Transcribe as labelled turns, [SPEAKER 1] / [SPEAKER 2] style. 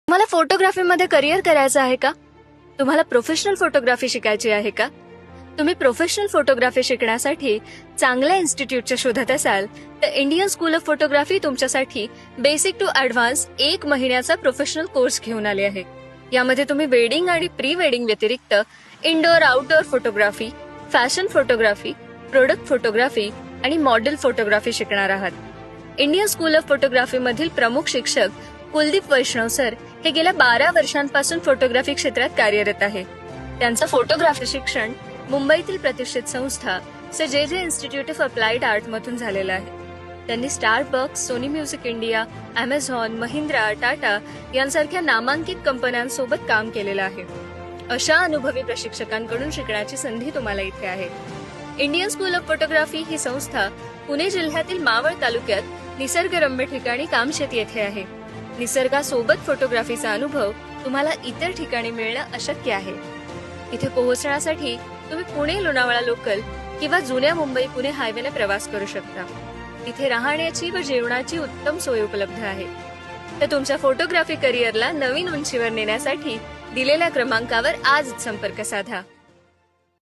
[SPEAKER 1] तुम्हाला फोटोग्राफीमध्ये करिअर करायचं आहे का? तुम्हाला प्रोफेशनल फोटोग्राफी शिकायची आहे का? तुम्ही प्रोफेशनल फोटोग्राफी शिकण्यासाठी चांगल्या इन्स्टिट्यूटच्या शोधात असाल तर इंडियन स्कूल ऑफ फोटोग्राफी तुमच्यासाठी बेसिक टू ऍडव्हान्स 1 महिन्याचा प्रोफेशनल कोर्स घेऊन आले आहे. यामध्ये तुम्ही वेडिंग आणि प्री वेडिंग व्यतिरिक्त indoor outdoor photography, fashion photography, product photography आणि मॉडेल फोटोग्राफी शिकणार आहात. इंडियन स्कूल ऑफ फोटोग्राफी मधील प्रमुख शिक्षक कुलदीप वैष्णव सर हे गेल्या 12 वर्षांपासून फोटोग्राफी क्षेत्रात कार्यरत आहे. त्यांचं फोटोग्राफी शिक्षण मुंबईतील प्रतिष्ठित संस्था सर जे इन्स्टिट्यूट ऑफ अप्लाइड आर्ट मधून झालेलं आहे. त्यांनी Starbucks, Sony music India, Amazon, Mahindra, Tata यांसारख्या नामांकित कंपन्यांसोबत काम केलेलं आहे. अशा अनुभवी प्रशिक्षकांकडून शिकण्याची संधी तुम्हाला इथे आहे. इंडियन स्कूल ऑफ फोटोग्राफी ही संस्था पुणे जिल्ह्यातील मावळ तालुक्यात निसर्गरम्य ठिकाणी कामशेत येथे आहे. निसर्गासोबत फोटोग्राफीचा अनुभव तुम्हाला इतर ठिकाणी मिळणं अशक्य आहे. इथे पोहोचण्यासाठी तुम्ही पुणे लोणावळा लोकल किंवा जुन्या मुंबई पुणे हायवेने प्रवास करू शकता. इथे राहण्याची व जेवणाची उत्तम सोय उपलब्ध आहे. तर तुमच्या फोटोग्राफी करिअरला नवीन उंचीवर नेण्यासाठी दिलेल्या क्रमांकावर आजच संपर्क साधा.